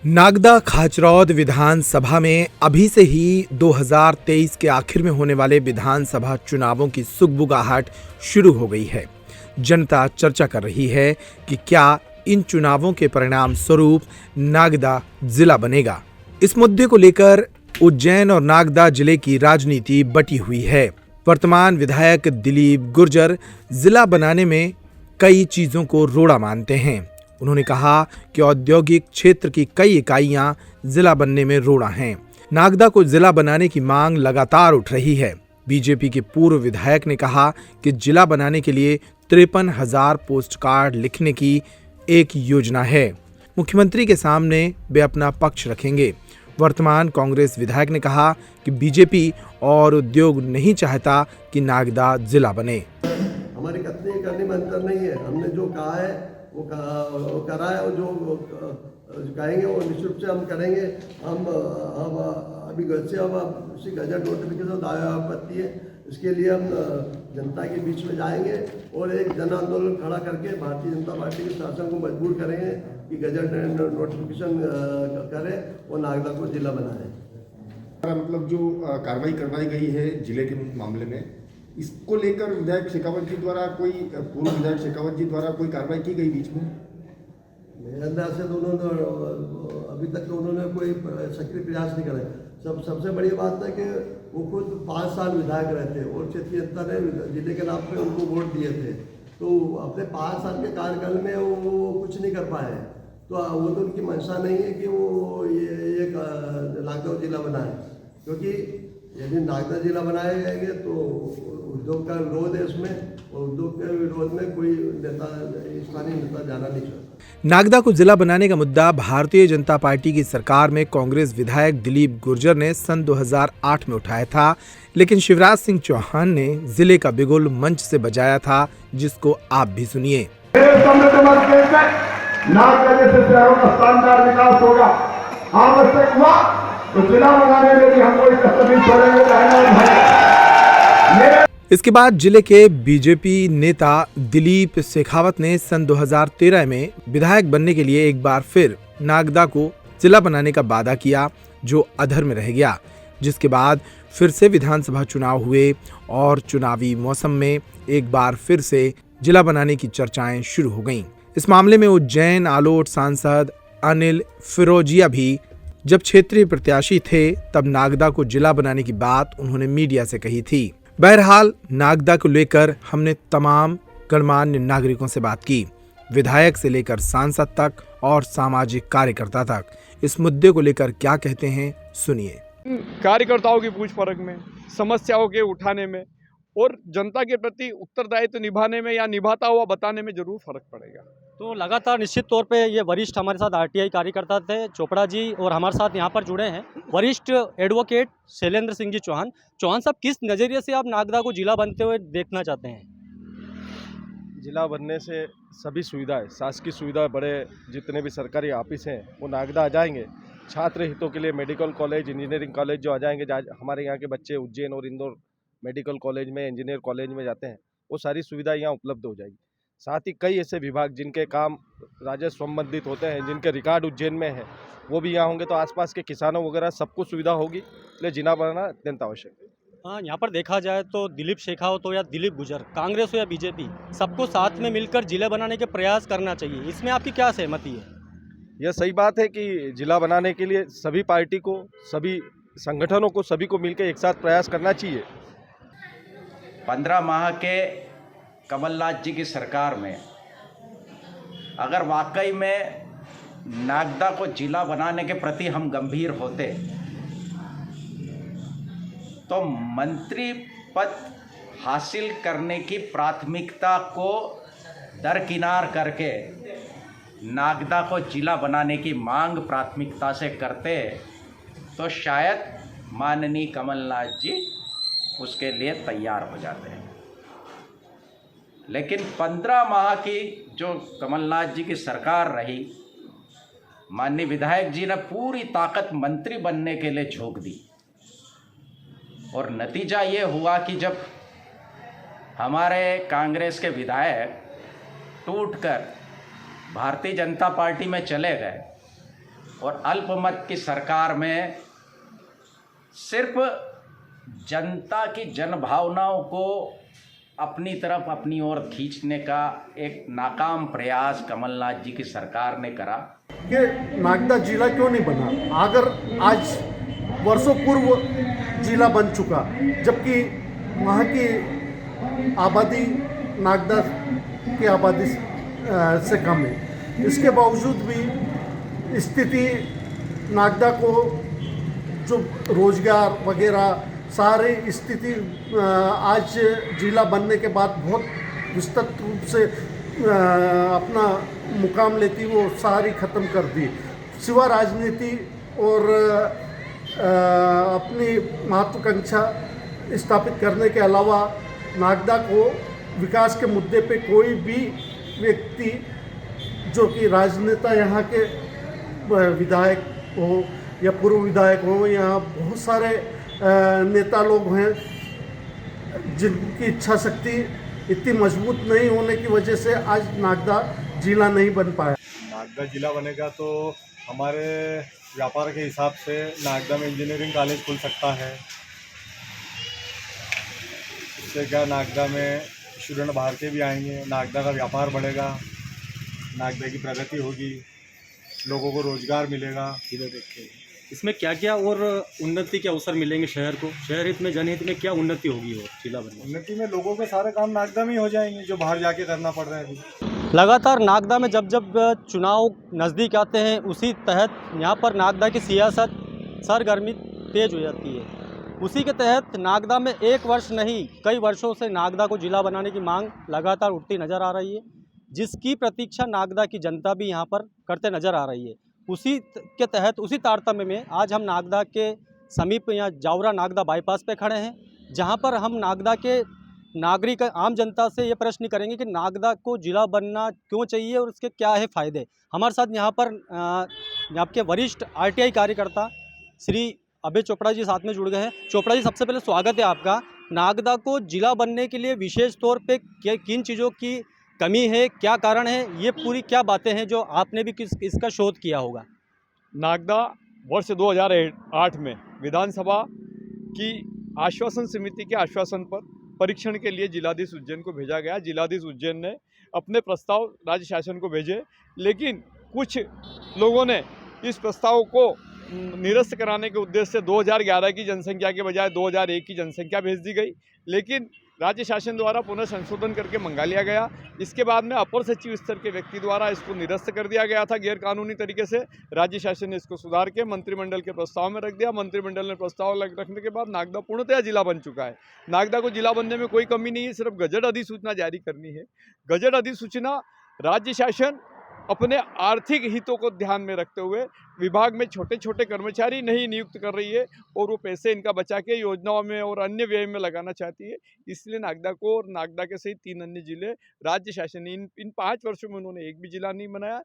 नागदा खाचरौद विधानसभा में अभी से ही 2023 के आखिर में होने वाले विधानसभा चुनावों की सुगबुगाहट शुरू हो गई है। जनता चर्चा कर रही है कि क्या इन चुनावों के परिणाम स्वरूप नागदा जिला बनेगा। इस मुद्दे को लेकर उज्जैन और नागदा जिले की राजनीति बटी हुई है। वर्तमान विधायक दिलीप गुर्जर जिला बनाने में कई चीजों को रोड़ा मानते हैं। उन्होंने कहा कि औद्योगिक क्षेत्र की कई इकाइयां जिला बनने में रोड़ा हैं। नागदा को जिला बनाने की मांग लगातार उठ रही है। बीजेपी के पूर्व विधायक ने कहा कि जिला बनाने के लिए 53,000 पोस्ट कार्ड लिखने की एक योजना है। मुख्यमंत्री के सामने वे अपना पक्ष रखेंगे। वर्तमान कांग्रेस विधायक ने कहा कि बीजेपी और उद्योग नहीं चाहता कि नागदा जिला बने। हमारी कथनी करने में अंतर नहीं है। हमने जो कहा है वो करा है, और जो कहेंगे वो निश्चित रूप से हम करेंगे। हम अभी से हम उसी गजट नोटिफिकेशन दावा आपत्ति है, इसके लिए हम जनता के बीच में जाएंगे और एक जन आंदोलन खड़ा करके भारतीय जनता पार्टी के शासन को मजबूर करेंगे कि गजट नोटिफिकेशन करे और नागदा को जिला बनाए। मतलब जो कार्रवाई करवाई गई है जिले के मामले में, इसको लेकर विधायक शेखावत जी द्वारा पूर्व विधायक शेखावत जी द्वारा कोई कार्रवाई की गई बीच में? मेरे अंदाज से तो उन्होंने अभी तक तो उन्होंने कोई सक्रिय प्रयास नहीं करे। सबसे बड़ी बात है कि वो खुद 5 साल विधायक रहते और क्षेत्रीय जनता ने जिले के नाम पे उनको वोट दिए थे, तो अपने 5 साल के कार्यकाल में वो कुछ नहीं कर पाए। तो वो तो उनकी मंशा नहीं है कि वो ये नागदा जिला बनाए, क्योंकि यदि नागदा जिला बनाए जाएंगे तो उद्योग का विरोध है इसमें, और उद्योग के विरोध में कोई नेता, स्थानीय नेता जाना नहीं चाहता। नागदा को जिला बनाने का मुद्दा भारतीय जनता पार्टी की सरकार में कांग्रेस विधायक दिलीप गुर्जर ने सन 2008 में उठाया था, लेकिन शिवराज सिंह चौहान ने जिले का बिगुल मंच से बजाया था, जिसको आप भी सुनिए। नागदा जैसे शहरों का शानदार विकास होगा, आवश्यक हुआ तो जिला बनाने में भी हम कोई कसर नहीं छोड़ेंगे। इसके बाद जिले के बीजेपी नेता दिलीप शेखावत ने सन 2013 में विधायक बनने के लिए एक बार फिर नागदा को जिला बनाने का वादा किया, जो अधर में रह गया। जिसके बाद फिर से विधानसभा चुनाव हुए और चुनावी मौसम में एक बार फिर से जिला बनाने की चर्चाएं शुरू हो गईं। इस मामले में उज्जैन आलोट सांसद अनिल फिरोजिया भी जब क्षेत्रीय प्रत्याशी थे, तब नागदा को जिला बनाने की बात उन्होंने मीडिया से कही थी। बहरहाल नागदा को लेकर हमने तमाम गणमान्य नागरिकों से बात की, विधायक से लेकर सांसद तक और सामाजिक कार्यकर्ता तक। इस मुद्दे को लेकर क्या कहते हैं, सुनिए। कार्यकर्ताओं की पूछ परख में, समस्याओं के उठाने में और जनता के प्रति उत्तरदायित्व निभाने में या निभाता हुआ बताने में जरूर फर्क पड़ेगा। तो लगातार निश्चित तौर पे ये वरिष्ठ हमारे साथ आरटीआई कार्यकर्ता थे चोपड़ा जी, और हमारे साथ यहाँ पर जुड़े हैं वरिष्ठ एडवोकेट शैलेंद्र सिंह जी चौहान। चौहान साहब, किस नज़रिए से आप नागदा को जिला बनते हुए देखना चाहते हैं? जिला बनने से सभी सुविधाएं, शासकीय सुविधा, बड़े जितने भी सरकारी ऑफिस हैं वो नागदा आ जाएंगे। छात्र हितों के लिए मेडिकल कॉलेज, इंजीनियरिंग कॉलेज जो आ जाएंगे, हमारे यहाँ के बच्चे उज्जैन और इंदौर मेडिकल कॉलेज में, इंजीनियर कॉलेज में जाते हैं, वो सारी सुविधाएं यहाँ उपलब्ध हो जाएगी। साथ ही कई ऐसे विभाग जिनके काम राजस्व संबंधित होते हैं, जिनके रिकॉर्ड उज्जैन में है, वो भी यहाँ होंगे, तो आसपास के किसानों वगैरह सबको सुविधा होगी। इसलिए जिला बनाना अत्यंत आवश्यक है। हाँ, यहाँ पर देखा जाए तो दिलीप शेखावत हो या दिलीप गुर्जर, कांग्रेस हो या बीजेपी, सबको साथ में मिलकर जिले बनाने के प्रयास करना चाहिए। इसमें आपकी क्या सहमति है? यह सही बात है कि जिला बनाने के लिए सभी पार्टी को, सभी संगठनों को, सभी को मिलकर एक साथ प्रयास करना चाहिए। 15 माह के कमलनाथ जी की सरकार में अगर वाकई में नागदा को जिला बनाने के प्रति हम गंभीर होते तो मंत्री पद हासिल करने की प्राथमिकता को दरकिनार करके नागदा को जिला बनाने की मांग प्राथमिकता से करते, तो शायद माननीय कमलनाथ जी उसके लिए तैयार हो जाते हैं। लेकिन 15 माह की जो कमलनाथ जी की सरकार रही, माननीय विधायक जी ने पूरी ताकत मंत्री बनने के लिए झोंक दी, और नतीजा ये हुआ कि जब हमारे कांग्रेस के विधायक टूटकर भारतीय जनता पार्टी में चले गए और अल्पमत की सरकार में सिर्फ जनता की जनभावनाओं को अपनी तरफ अपनी ओर खींचने का एक नाकाम प्रयास कमलनाथ जी की सरकार ने करा। कि नागदा जिला क्यों नहीं बना, अगर आज वर्षों पूर्व जिला बन चुका, जबकि वहाँ की आबादी नागदा की आबादी से कम है। इसके बावजूद भी स्थिति नागदा को जो रोजगार वगैरह सारी स्थिति आज जिला बनने के बाद बहुत विस्तृत रूप से अपना मुकाम लेती वो सारी ख़त्म कर दी। सिवा राजनीति और अपनी महत्वाकांक्षा स्थापित करने के अलावा नागदा को विकास के मुद्दे पे कोई भी व्यक्ति जो कि राजनेता यहाँ के विधायक हो या पूर्व विधायक हो, यहाँ बहुत सारे नेता लोग हैं जिनकी इच्छा शक्ति इतनी मजबूत नहीं होने की वजह से आज नागदा जिला नहीं बन पाया। नागदा जिला बनेगा तो हमारे व्यापार के हिसाब से नागदा में इंजीनियरिंग कॉलेज खुल सकता है। इससे क्या नागदा में स्टूडेंट बाहर के भी आएंगे, नागदा का व्यापार बढ़ेगा, नागदा की प्रगति होगी, लोगों को रोजगार मिलेगा। इधर देखिए इसमें क्या क्या और उन्नति के अवसर मिलेंगे शहर को, शहर हित में जनहित में क्या उन्नति होगी और जिला बनने? उन्नति में लोगों के सारे काम नागदा में ही हो जाएंगे जो बाहर जाके करना पड़ रहा है अभी। लगातार नागदा में जब जब चुनाव नज़दीक आते हैं उसी तहत यहाँ पर नागदा की सियासत सरगर्मी तेज हो जाती है। उसी के तहत नागदा में एक वर्ष नहीं कई वर्षों से नागदा को जिला बनाने की मांग लगातार उठती नज़र आ रही है, जिसकी प्रतीक्षा नागदा की जनता भी यहाँ पर करते नज़र आ रही है। उसी के तहत उसी तारतम्य में आज हम नागदा के समीप यहाँ जावरा नागदा बाईपास पे खड़े हैं, जहाँ पर हम नागदा के नागरिक आम जनता से ये प्रश्न करेंगे कि नागदा को जिला बनना क्यों चाहिए और उसके क्या है फ़ायदे। हमारे साथ यहाँ पर आपके वरिष्ठ आरटीआई कार्यकर्ता श्री अभय चोपड़ा जी साथ में जुड़ गए हैं। चोपड़ा जी, सबसे पहले स्वागत है आपका। नागदा को जिला बनने के लिए विशेष तौर पे किन चीज़ों की कमी है, क्या कारण है, ये पूरी क्या बातें हैं जो आपने भी इसका शोध किया होगा? नागदा वर्ष 2008 में विधानसभा की आश्वासन समिति के आश्वासन पर परीक्षण के लिए जिलाधीश उज्जैन को भेजा गया। जिलाधीश उज्जैन ने अपने प्रस्ताव राज्य शासन को भेजे, लेकिन कुछ लोगों ने इस प्रस्ताव को निरस्त कराने के उद्देश्य से 2011 की जनसंख्या के बजाय 2001 की जनसंख्या भेज दी गई, लेकिन राज्य शासन द्वारा पुनः संशोधन करके मंगा लिया गया। इसके बाद में अपर सचिव स्तर के व्यक्ति द्वारा इसको निरस्त कर दिया गया था गैर कानूनी तरीके से। राज्य शासन ने इसको सुधार के मंत्रिमंडल के प्रस्ताव में रख दिया। मंत्रिमंडल ने प्रस्ताव रखने के बाद नागदा पूर्णतः जिला बन चुका है। नागदा को जिला बनने में कोई कमी नहीं है, सिर्फ गजट अधिसूचना जारी करनी है। गजट अधिसूचना राज्य शासन अपने आर्थिक हितों को ध्यान में रखते हुए विभाग में छोटे छोटे कर्मचारी नहीं नियुक्त कर रही है और वो पैसे इनका बचा के योजनाओं में और अन्य व्यय में लगाना चाहती है। इसलिए नागदा को और नागदा के सहित 3 अन्य जिले राज्य शासन ने इन 5 वर्षों में उन्होंने एक भी जिला नहीं बनाया।